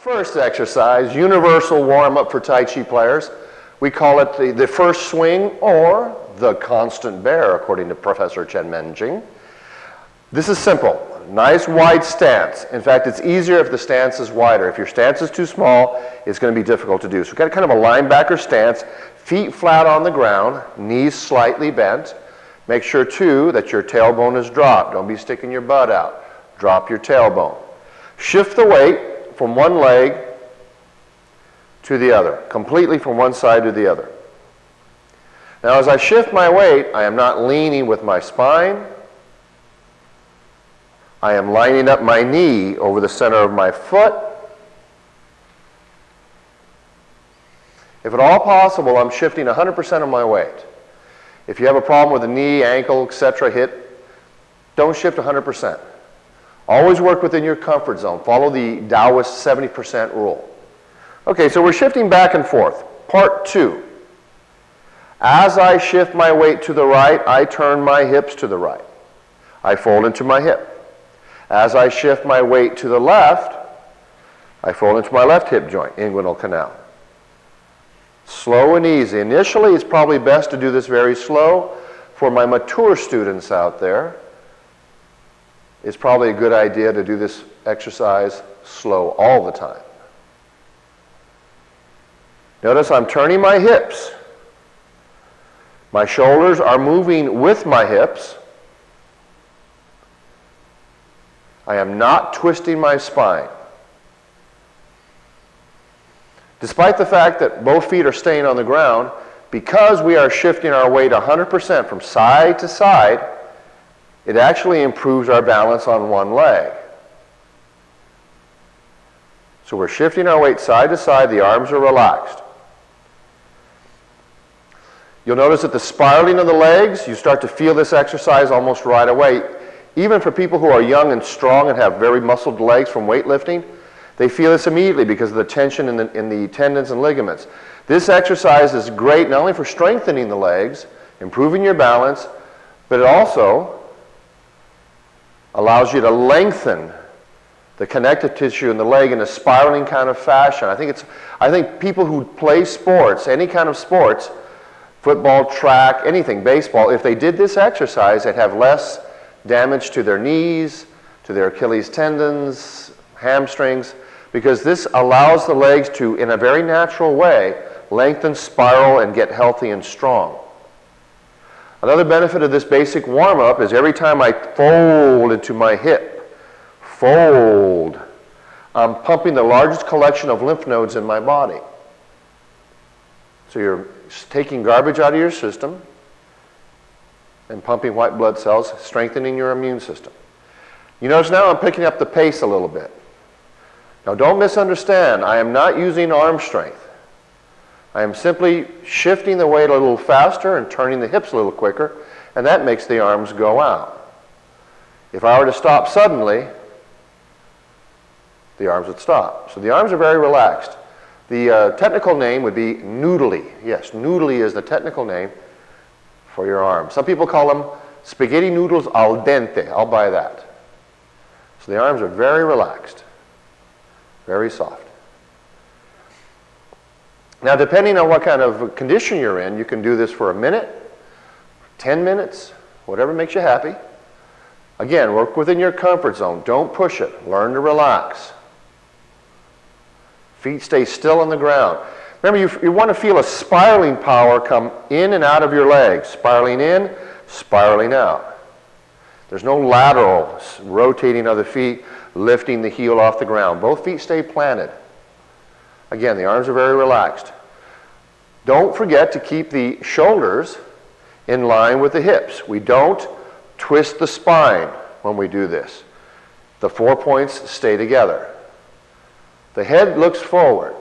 First exercise, universal warm-up for Tai Chi players. We call it the first swing or the constant bear, according to Professor Chen Menjing. This is simple. Nice wide stance. In fact, it's easier if the stance is wider. If your stance is too small, it's going to be difficult to do. So we've got kind of a linebacker stance, feet flat on the ground, knees slightly bent. Make sure, too, that your tailbone is dropped. Don't be sticking your butt out. Drop your tailbone. Shift the weight from one leg to the other, completely from one side to the other. Now, as I shift my weight, I am not leaning with my spine. I am lining up my knee over the center of my foot. If at all possible, I'm shifting 100% of my weight. If you have a problem with the knee, ankle, etc., hip, don't shift 100%. Always work within your comfort zone. Follow the Taoist 70% rule. Okay, so we're shifting back and forth. Part 2. As I shift my weight to the right, I turn my hips to the right. I fold into my hip. As I shift my weight to the left, I fold into my left hip joint, inguinal canal. Slow and easy. Initially, it's probably best to do this very slow. For my mature students out there, it's probably a good idea to do this exercise slow all the time. Notice I'm turning my hips. My shoulders are moving with my hips. I am not twisting my spine. Despite the fact that both feet are staying on the ground, because we are shifting our weight 100% from side to side, it actually improves our balance on one leg. So we're shifting our weight side to side, the arms are relaxed. You'll notice that the spiraling of the legs, you start to feel this exercise almost right away. Even for people who are young and strong and have very muscled legs from weightlifting, they feel this immediately because of the tension in the tendons and ligaments. This exercise is great not only for strengthening the legs, improving your balance, but it also allows you to lengthen the connective tissue in the leg in a spiraling kind of fashion. I think people who play sports, any kind of sports, football, track, anything, baseball, if they did this exercise, they'd have less damage to their knees, to their Achilles tendons, hamstrings, because this allows the legs to, in a very natural way, lengthen, spiral, and get healthy and strong. Another benefit of this basic warm-up is every time I fold into my hip, fold, I'm pumping the largest collection of lymph nodes in my body. So you're taking garbage out of your system and pumping white blood cells, strengthening your immune system. You notice now I'm picking up the pace a little bit. Now don't misunderstand, I am not using arm strength. I am simply shifting the weight a little faster and turning the hips a little quicker, and that makes the arms go out. If I were to stop suddenly, the arms would stop. So the arms are very relaxed. The technical name would be noodly. Yes, noodly is the technical name for your arms. Some people call them spaghetti noodles al dente. I'll buy that. So the arms are very relaxed, very soft. Now, depending on what kind of condition you're in, you can do this for a minute, 10 minutes, whatever makes you happy. Again, work within your comfort zone. Don't push it. Learn to relax. Feet stay still on the ground. Remember, you want to feel a spiraling power come in and out of your legs. Spiraling in, spiraling out. There's no lateral rotating of the feet, lifting the heel off the ground. Both feet stay planted. Again, the arms are very relaxed. Don't forget to keep the shoulders in line with the hips. We don't twist the spine when we do this. The 4 points stay together. The head looks forward.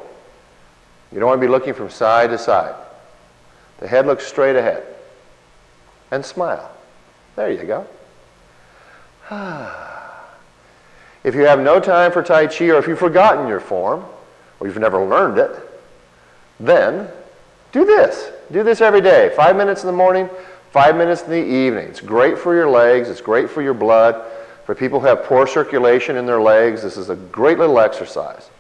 You don't want to be looking from side to side. The head looks straight ahead. And smile. There you go. If you have no time for Tai Chi, or if you've forgotten your form, or you've never learned it, then do this. Do this every day. 5 minutes in the morning, 5 minutes in the evening. It's great for your legs. It's great for your blood. For people who have poor circulation in their legs, this is a great little exercise.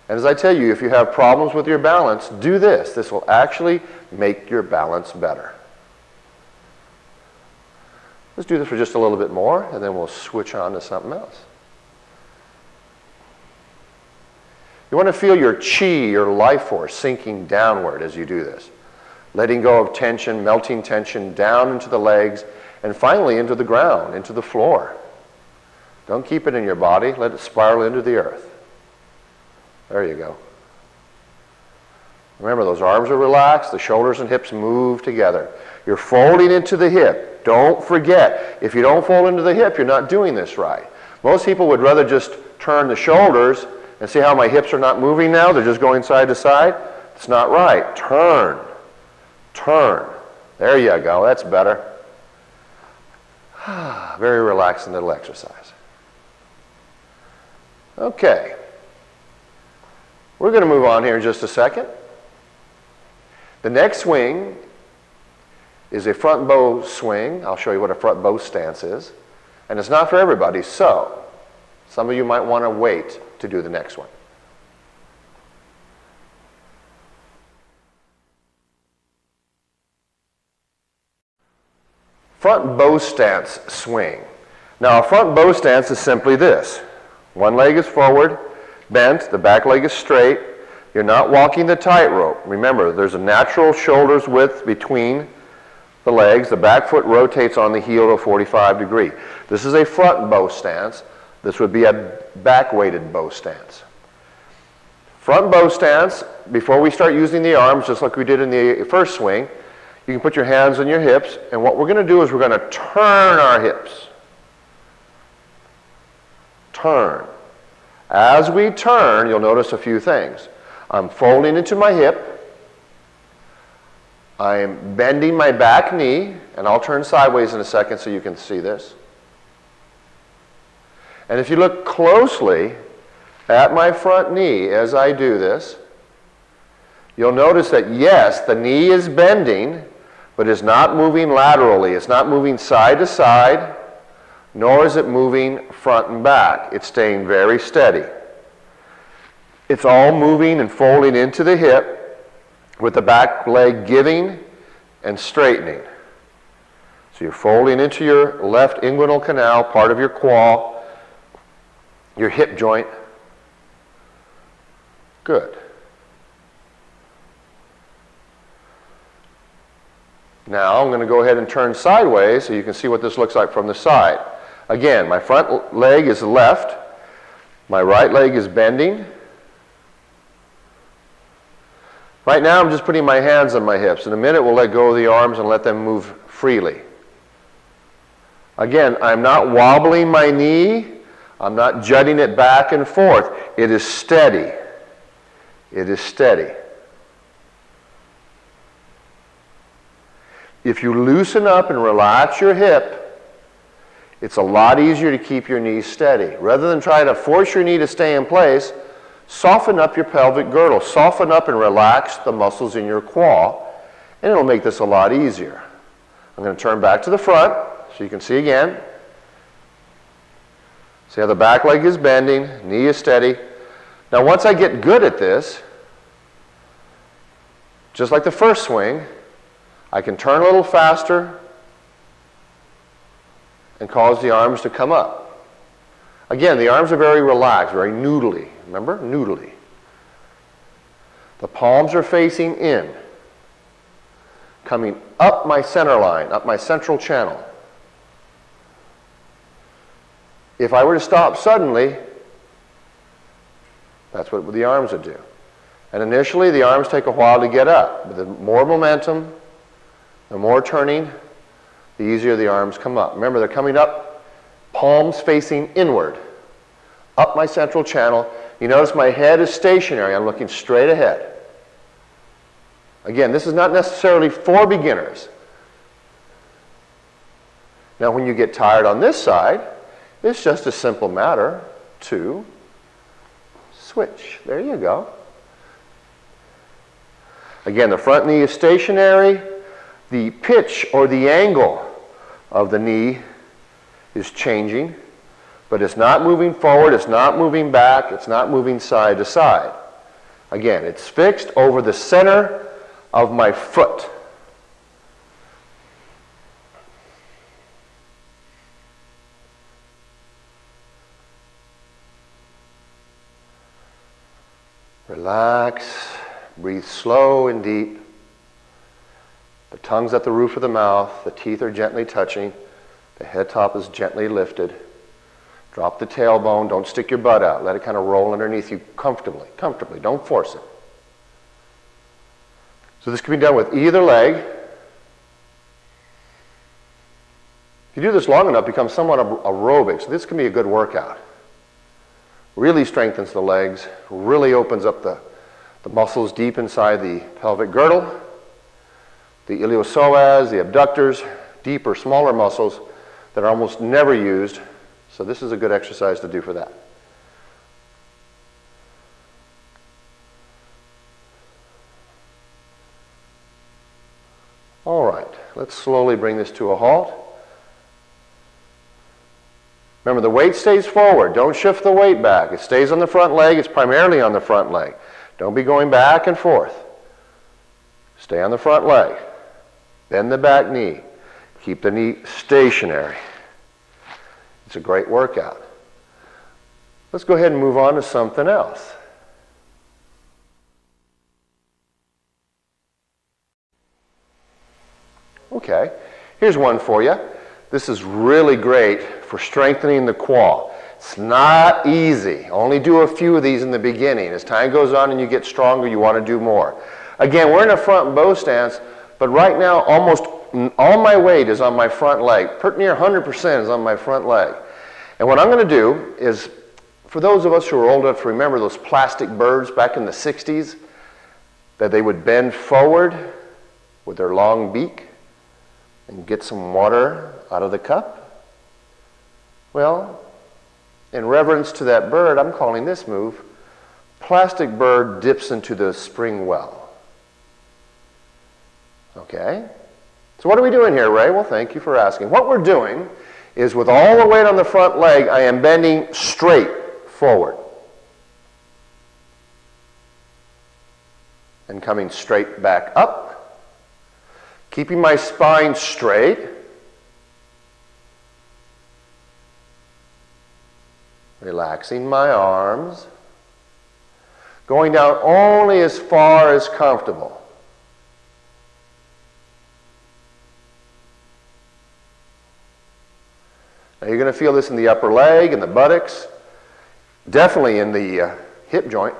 And as I tell you, if you have problems with your balance, do this. This will actually make your balance better. Let's do this for just a little bit more, and then we'll switch on to something else. You want to feel your chi, your life force, sinking downward as you do this. Letting go of tension, melting tension down into the legs, and finally into the ground, into the floor. Don't keep it in your body. Let it spiral into the earth. There you go. Remember, those arms are relaxed. The shoulders and hips move together. You're folding into the hip. Don't forget, if you don't fold into the hip, you're not doing this right. Most people would rather just turn the shoulders and see how my hips are not moving now. They're just going side to side. It's not right. Turn. Turn. There you go. That's better. Very relaxing little exercise. Okay. We're going to move on here in just a second. The next swing is a front bow swing. I'll show you what a front bow stance is. And it's not for everybody, so some of you might want to wait to do the next one. Front bow stance swing. Now, a front bow stance is simply this. One leg is forward, bent, the back leg is straight. You're not walking the tightrope. Remember, there's a natural shoulder's width between the legs. The back foot rotates on the heel to a 45 degree. This is a front bow stance. This would be a back-weighted bow stance. Front bow stance, before we start using the arms, just like we did in the first swing, you can put your hands on your hips, and what we're going to do is we're going to turn our hips. Turn. As we turn, you'll notice a few things. I'm folding into my hip. I'm bending my back knee, and I'll turn sideways in a second so you can see this. And if you look closely at my front knee as I do this, you'll notice that yes, the knee is bending, but it's not moving laterally. It's not moving side to side, nor is it moving front and back. It's staying very steady. It's all moving and folding into the hip with the back leg giving and straightening. So you're folding into your left inguinal canal, part of your quad, your hip joint. Good. Now I'm going to go ahead and turn sideways so you can see what this looks like from the side. Again, my front leg is left. My right leg is bending. Right now I'm just putting my hands on my hips. In a minute we'll let go of the arms and let them move freely. Again, I'm not wobbling my knee. I'm not jutting it back and forth. It is steady. It is steady. If you loosen up and relax your hip, it's a lot easier to keep your knee steady. Rather than try to force your knee to stay in place, soften up your pelvic girdle. Soften up and relax the muscles in your quad, and it'll make this a lot easier. I'm going to turn back to the front so you can see again. See how the back leg is bending, knee is steady. Now once I get good at this, just like the first swing, I can turn a little faster and cause the arms to come up. Again, the arms are very relaxed, very noodly. Remember? Noodly. The palms are facing in, coming up my center line, up my central channel. If I were to stop suddenly, that's what the arms would do. And initially, the arms take a while to get up. But the more momentum, the more turning, the easier the arms come up. Remember, they're coming up, palms facing inward, up my central channel. You notice my head is stationary. I'm looking straight ahead. Again, this is not necessarily for beginners. Now, when you get tired on this side, it's just a simple matter to switch. There you go. Again, the front knee is stationary. The pitch or the angle of the knee is changing, but it's not moving forward, it's not moving back, it's not moving side to side. Again, it's fixed over the center of my foot. Relax, breathe slow and deep. The tongue's at the roof of the mouth, the teeth are gently touching, the head top is gently lifted. Drop the tailbone, don't stick your butt out, let it kind of roll underneath you comfortably, don't force it. So this can be done with either leg. If you do this long enough, it becomes somewhat aerobic, so this can be a good workout. Really strengthens the legs, really opens up the muscles deep inside the pelvic girdle, the iliopsoas, the abductors, deeper, smaller muscles that are almost never used. So this is a good exercise to do for that. All right, let's slowly bring this to a halt. Remember, the weight stays forward. Don't shift the weight back. It stays on the front leg. It's primarily on the front leg. Don't be going back and forth. Stay on the front leg. Bend the back knee. Keep the knee stationary. It's a great workout. Let's go ahead and move on to something else. Okay, here's one for you. This is really great for strengthening the quad. It's not easy. Only do a few of these in the beginning. As time goes on and you get stronger, you want to do more. Again, we're in a front bow stance, but right now almost all my weight is on my front leg. Pretty near 100% is on my front leg. And what I'm going to do is, for those of us who are old enough to remember those plastic birds back in the 60s, that they would bend forward with their long beak and get some water out of the cup? Well, in reverence to that bird, I'm calling this move, plastic bird dips into the spring well. Okay? So what are we doing here, Ray? Well, thank you for asking. What we're doing is with all the weight on the front leg, I am bending straight forward. And coming straight back up. Keeping my spine straight. Relaxing my arms. Going down only as far as comfortable. Now you're going to feel this in the upper leg, in the buttocks, definitely in the hip joint.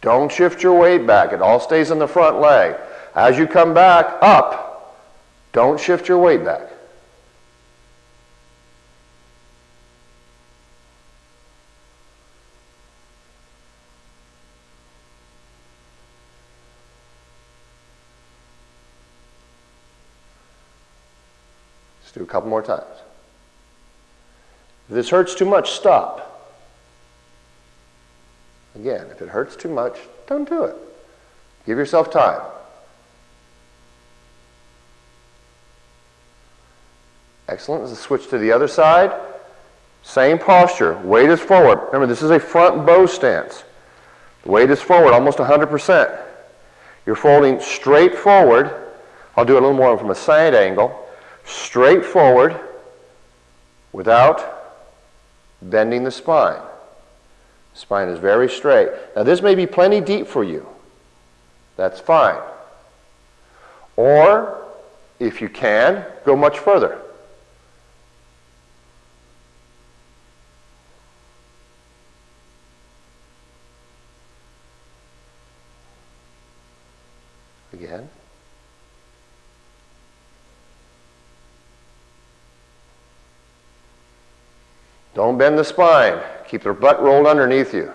Don't shift your weight back. It all stays on the front leg. As you come back up, don't shift your weight back. Let's do a couple more times. If this hurts too much, stop. Again, if it hurts too much, don't do it. Give yourself time. Excellent. Let's switch to the other side. Same posture. Weight is forward. Remember, this is a front bow stance. The weight is forward, almost 100%. You're folding straight forward. I'll do it a little more from a side angle. Straight forward without bending the spine. The spine is very straight. Now this may be plenty deep for you. That's fine. Or, if you can, go much further. Again. Don't bend the spine. Keep your butt rolled underneath you.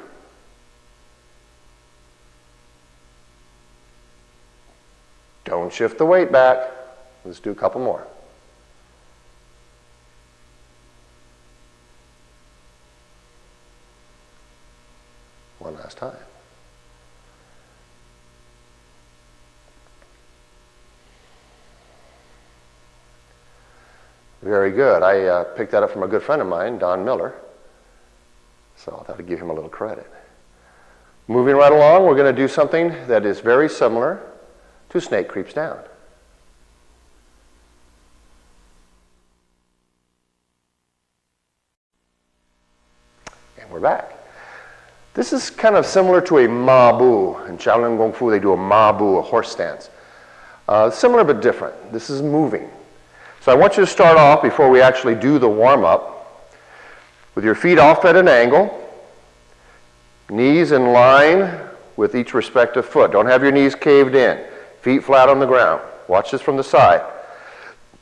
Don't shift the weight back. Let's do a couple more. One last time. Very good. I picked that up from a good friend of mine, Don Miller. So I thought I'd give him a little credit. Moving right along, we're going to do something that is very similar to snake creeps down. And we're back. This is kind of similar to a ma bu. In Shaolin Kung Fu, they do a ma bu, a horse stance. Similar but different. This is moving. So I want you to start off, before we actually do the warm-up, with your feet off at an angle, knees in line with each respective foot. Don't have your knees caved in. Feet flat on the ground. Watch this from the side.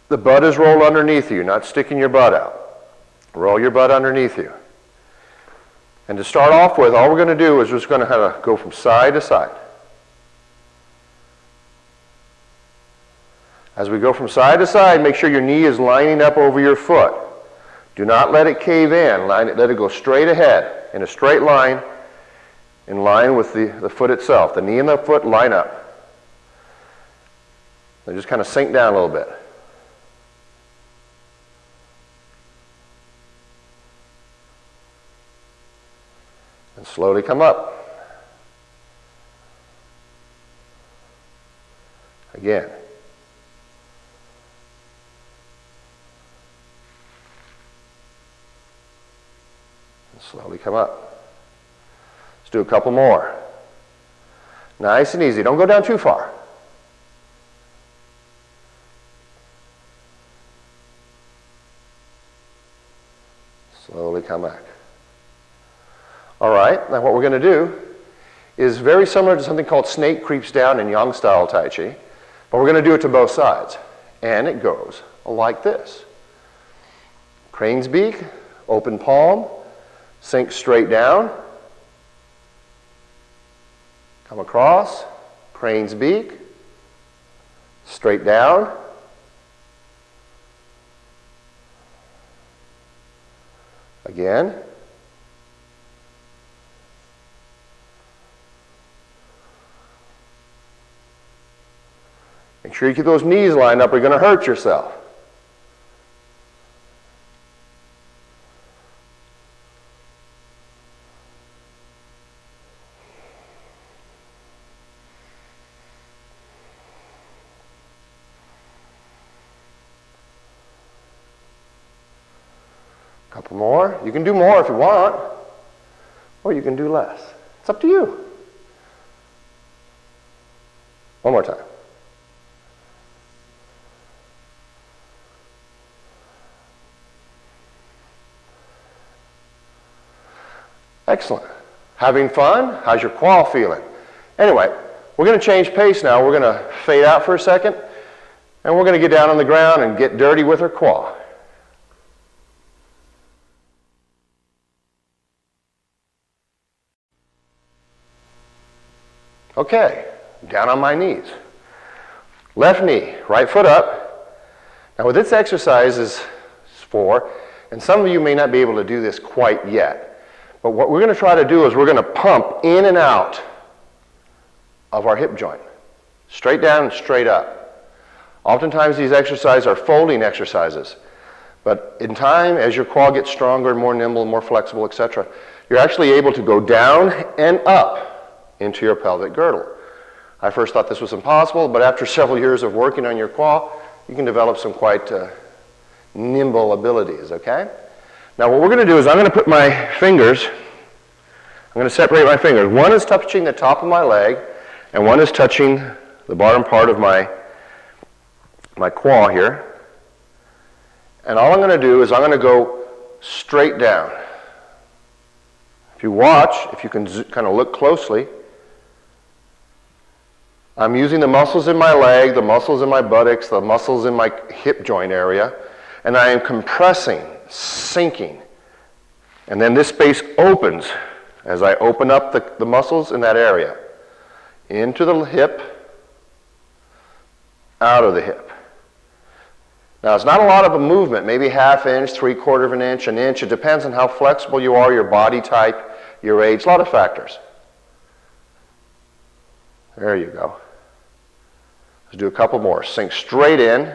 The butt is rolled underneath you, not sticking your butt out. Roll your butt underneath you. And to start off with, all we're going to do is we're just going to kind of go from side to side. As we go from side to side, make sure your knee is lining up over your foot. Do not let it cave in. Let it go straight ahead in a straight line, in line with the foot itself. The knee and the foot line up. And just kind of sink down a little bit. And slowly come up. Again. And slowly come up. Let's do a couple more. Nice and easy. Don't go down too far. Slowly come back. All right, now what we're going to do is very similar to something called snake creeps down in Yang style Tai Chi, but we're going to do it to both sides. And it goes like this. Crane's beak, open palm, sink straight down, come across, crane's beak, straight down, again, make sure you keep those knees lined up or you're going to hurt yourself. Couple more. You can do more if you want, or you can do less. It's up to you. One more time. Excellent. Having fun? How's your qual feeling? Anyway, we're going to change pace now. We're going to fade out for a second, and we're going to get down on the ground and get dirty with our qual. Okay, down on my knees. Left knee, right foot up. Now what this exercise is for, and some of you may not be able to do this quite yet, but what we're going to try to do is we're going to pump in and out of our hip joint. Straight down and straight up. Oftentimes these exercises are folding exercises, but in time, as your quad gets stronger, more nimble, more flexible, etc., you're actually able to go down and up into your pelvic girdle. I first thought this was impossible, but after several years of working on your quad, you can develop some quite nimble abilities, okay? Now what we're going to do is I'm going to put my fingers, I'm going to separate my fingers. One is touching the top of my leg, and one is touching the bottom part of my quad here. And all I'm going to do is I'm going to go straight down. If you watch, if you can kind of look closely, I'm using the muscles in my leg, the muscles in my buttocks, the muscles in my hip joint area, and I am compressing, sinking. And then this space opens as I open up the muscles in that area. Into the hip, out of the hip. Now it's not a lot of a movement, maybe ½ inch, ¾ of an inch, an inch. It depends on how flexible you are, your body type, your age, a lot of factors. There you go. Let's do a couple more. Sink straight in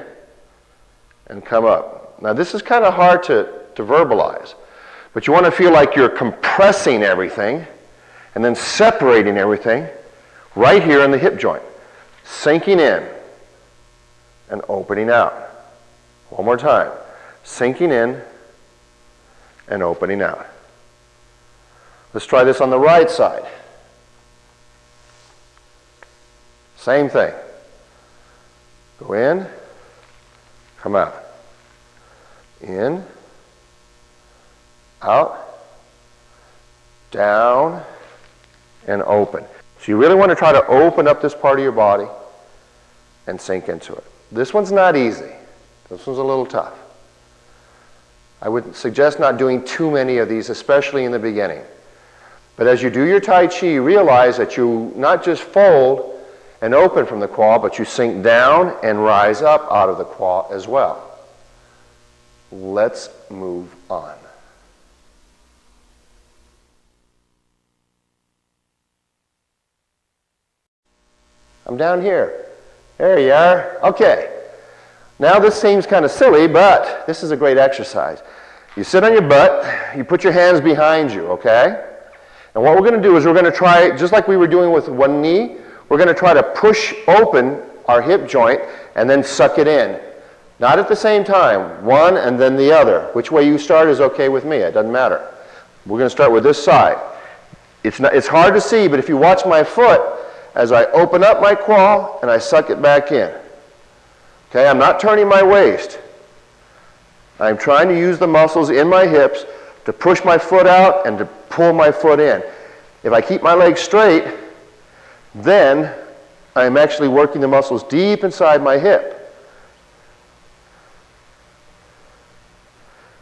and come up. Now this is kind of hard to verbalize, but you want to feel like you're compressing everything and then separating everything right here in the hip joint. Sinking in and opening out. One more time. Sinking in and opening out. Let's try this on the right side. Same thing. Go in, come out. In, out, down, and open. So you really want to try to open up this part of your body and sink into it. This one's not easy. This one's a little tough. I would suggest not doing too many of these, especially in the beginning. But as you do your Tai Chi, you realize that you not just fold and open from the quad, but you sink down and rise up out of the quad as well. Let's move on. I'm down here. There you are. Okay. Now this seems kind of silly, but this is a great exercise. You sit on your butt, you put your hands behind you, okay? And what we're going to do is we're going to try, just like we were doing with one knee, we're going to try to push open our hip joint and then suck it in. Not at the same time, one and then the other. Which way you start is okay with me, it doesn't matter. We're going to start with this side. It's hard to see, but if you watch my foot, as I open up my quad and I suck it back in. Okay, I'm not turning my waist. I'm trying to use the muscles in my hips to push my foot out and to pull my foot in. If I keep my legs straight, then I'm actually working the muscles deep inside my hip.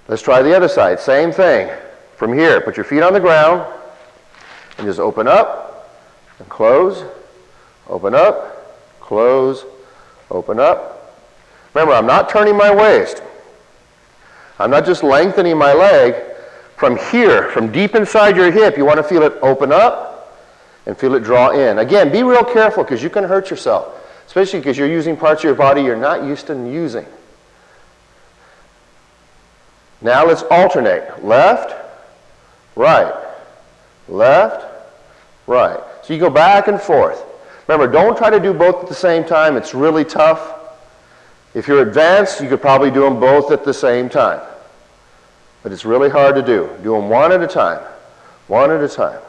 Let's try the other side. Same thing. From here, put your feet on the ground and just open up and close, open up, close, open up. Remember, I'm not turning my waist. I'm not just lengthening my leg. From here, from deep inside your hip, you want to feel it open up and feel it draw in. Again, be real careful because you can hurt yourself, especially because you're using parts of your body you're not used to using. Now let's alternate. Left, right, left, right. So you go back and forth. Remember, don't try to do both at the same time. It's really tough. If you're advanced, you could probably do them both at the same time. But it's really hard to do. Do them one at a time. One at a time.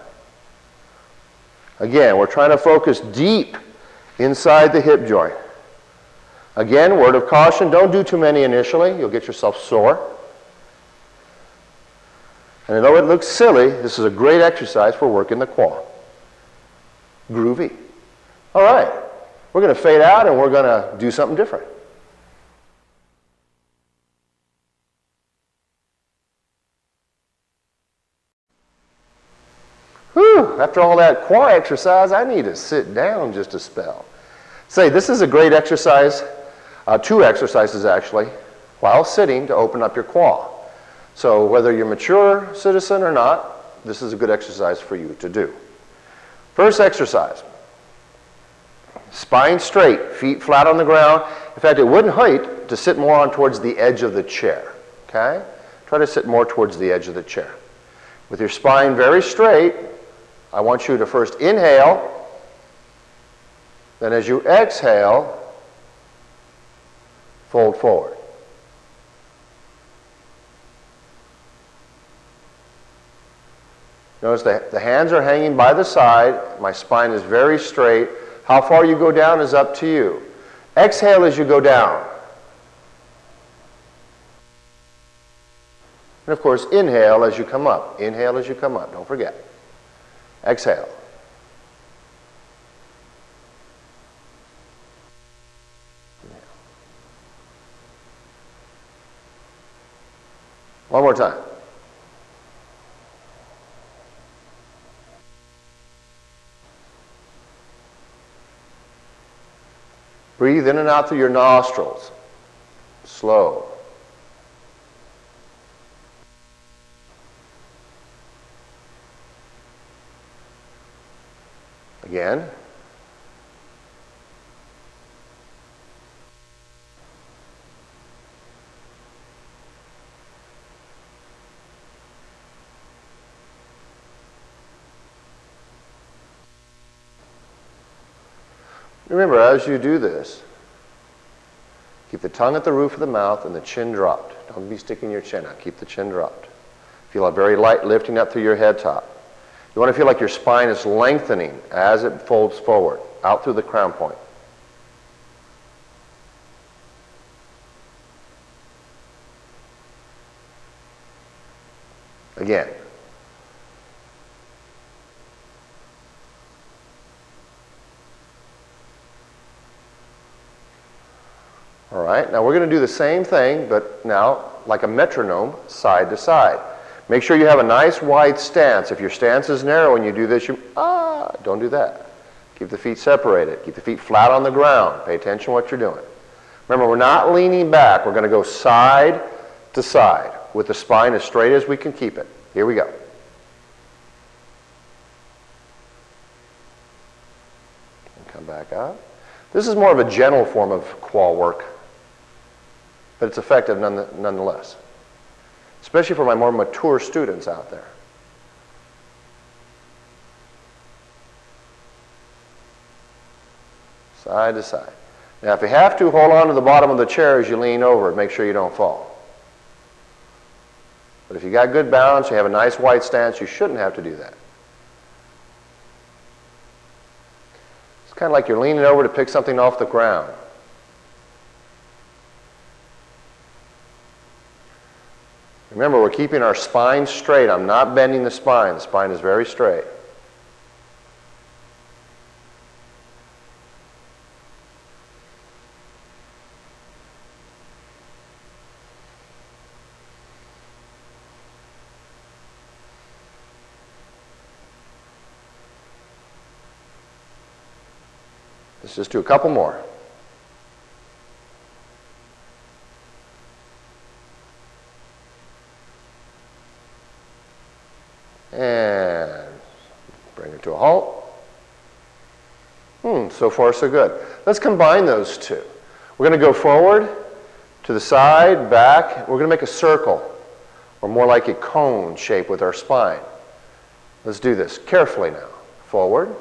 Again, we're trying to focus deep inside the hip joint. Again, word of caution, don't do too many initially. You'll get yourself sore. And although it looks silly, this is a great exercise for working the quad. Groovy. All right. We're going to fade out and we're going to do something different. Whew, after all that quad exercise, I need to sit down just a spell. Say, this is a great exercise, two exercises actually, while sitting to open up your quad. So whether you're a mature citizen or not, this is a good exercise for you to do. First exercise, spine straight, feet flat on the ground. In fact, it wouldn't hurt to sit more on towards the edge of the chair, okay? Try to sit more towards the edge of the chair. With your spine very straight, I want you to first inhale, then as you exhale, fold forward. Notice the hands are hanging by the side. My spine is very straight. How far you go down is up to you. Exhale as you go down. And of course, inhale as you come up. Inhale as you come up. Don't forget. Exhale. One more time. Breathe in and out through your nostrils. Slow. Again. Remember, as you do this, keep the tongue at the roof of the mouth and the chin dropped. Don't be sticking your chin out. Keep the chin dropped. Feel a very light lifting up through your head top. You want to feel like your spine is lengthening as it folds forward, out through the crown point. Again. All right, now we're going to do the same thing, but now like a metronome, side to side. Make sure you have a nice wide stance. If your stance is narrow and you do this, don't do that. Keep the feet separated. Keep the feet flat on the ground. Pay attention to what you're doing. Remember, we're not leaning back. We're going to go side to side with the spine as straight as we can keep it. Here we go. And come back up. This is more of a gentle form of qual work, but it's effective nonetheless, especially for my more mature students out there. Side to side. Now, if you have to, hold on to the bottom of the chair as you lean over and make sure you don't fall. But if you got good balance, you have a nice wide stance, you shouldn't have to do that. It's kind of like you're leaning over to pick something off the ground. Remember, we're keeping our spine straight. I'm not bending the spine. The spine is very straight. Let's just do a couple more. And bring it to a halt. So far so good. Let's combine those two. We're going to go forward, to the side, back. We're going to make a circle, or more like a cone shape with our spine. Let's do this carefully now. Forward,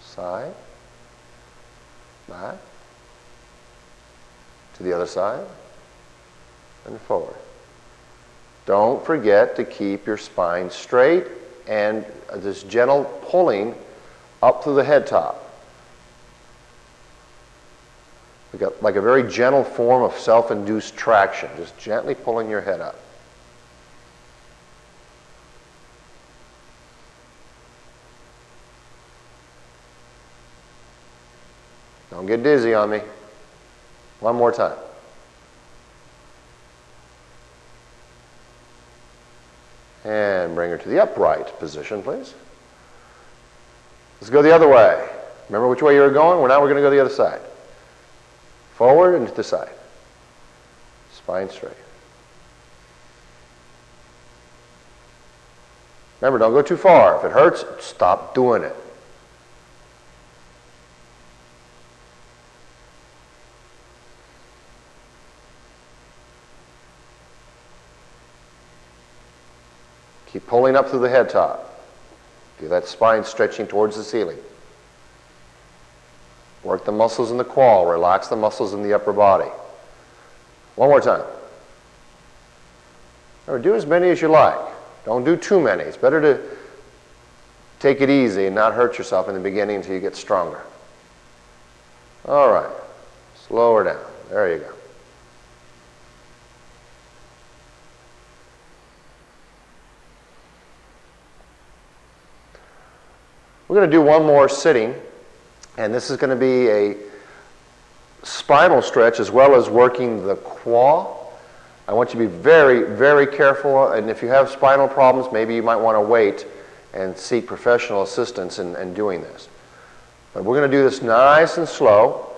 side, back, to the other side, and forward. Don't forget to keep your spine straight and this gentle pulling up through the head top. Like a very gentle form of self-induced traction, just gently pulling your head up. Don't get dizzy on me. One more time. And bring her to the upright position, please. Let's go the other way. Remember which way you were going? Now we're going to go the other side. Forward and to the side. Spine straight. Remember, don't go too far. If it hurts, stop doing it. Keep pulling up through the head top. Feel that spine stretching towards the ceiling. Work the muscles in the qual. Relax the muscles in the upper body. One more time. Remember, do as many as you like. Don't do too many. It's better to take it easy and not hurt yourself in the beginning until you get stronger. All right. Slow her down. There you go. We're going to do one more sitting, and this is going to be a spinal stretch as well as working the qual. I want you to be very, very careful, and if you have spinal problems, maybe you might want to wait and seek professional assistance in doing this. But we're going to do this nice and slow.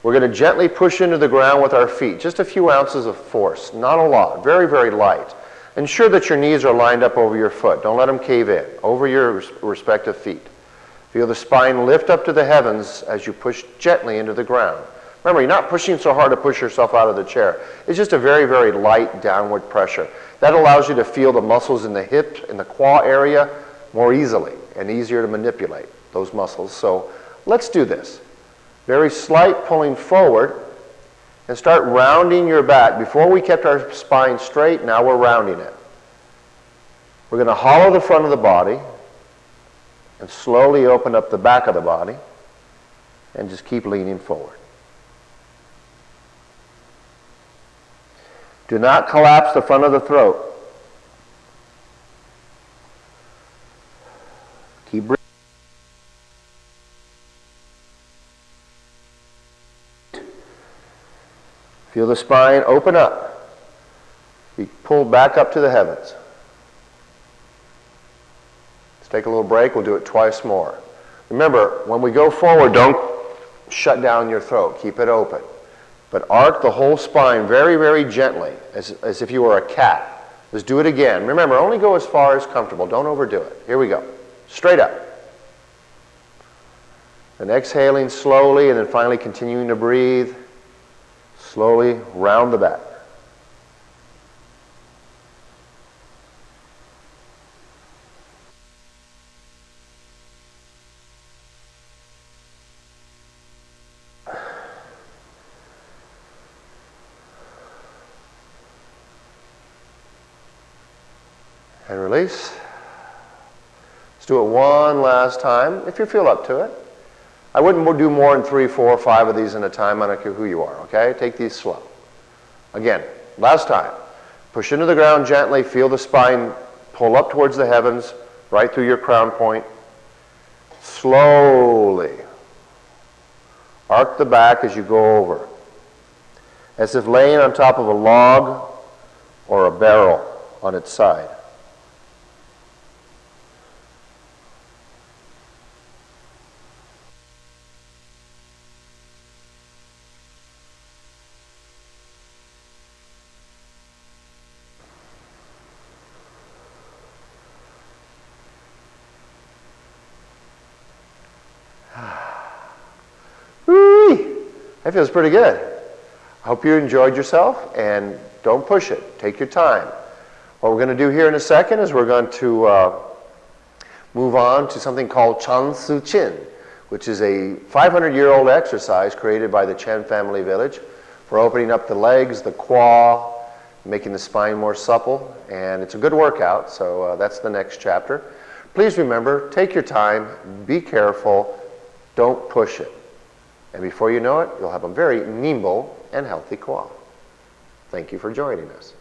We're going to gently push into the ground with our feet, just a few ounces of force, not a lot, very, very light. Ensure that your knees are lined up over your foot. Don't let them cave in, over your respective feet. Feel the spine lift up to the heavens as you push gently into the ground. Remember, you're not pushing so hard to push yourself out of the chair. It's just a very, very light downward pressure. That allows you to feel the muscles in the hip, in the quad area, more easily and easier to manipulate. those muscles. So let's do this. Very slight pulling forward, and start rounding your back. Before we kept our spine straight, now we're rounding it. We're going to hollow the front of the body and slowly open up the back of the body and just keep leaning forward. Do not collapse the front of the throat. Keep breathing. Feel the spine open up. Be pulled back up to the heavens. Let's take a little break. We'll do it twice more. Remember, when we go forward, don't shut down your throat. Keep it open. But arc the whole spine very, very gently, as if you were a cat. Let's do it again. Remember, only go as far as comfortable. Don't overdo it. Here we go. Straight up. And exhaling slowly, and then finally continuing to breathe. Slowly round the back. And release. Let's do it one last time if you feel up to it. I wouldn't do more than 3, 4, 5 of these in a time. I don't care who you are, okay? Take these slow. Again, last time. Push into the ground gently. Feel the spine pull up towards the heavens, right through your crown point. Slowly. Arc the back as you go over. As if laying on top of a log or a barrel on its side. That feels pretty good. I hope you enjoyed yourself, and don't push it. Take your time. What we're going to do here in a second is we're going to move on to something called Chang Su Chin, which is a 500-year-old exercise created by the Chen family village for opening up the legs, the qua, making the spine more supple, and it's a good workout, so that's the next chapter. Please remember, take your time, be careful, don't push it. And before you know it, you'll have a very nimble and healthy qua. Thank you for joining us.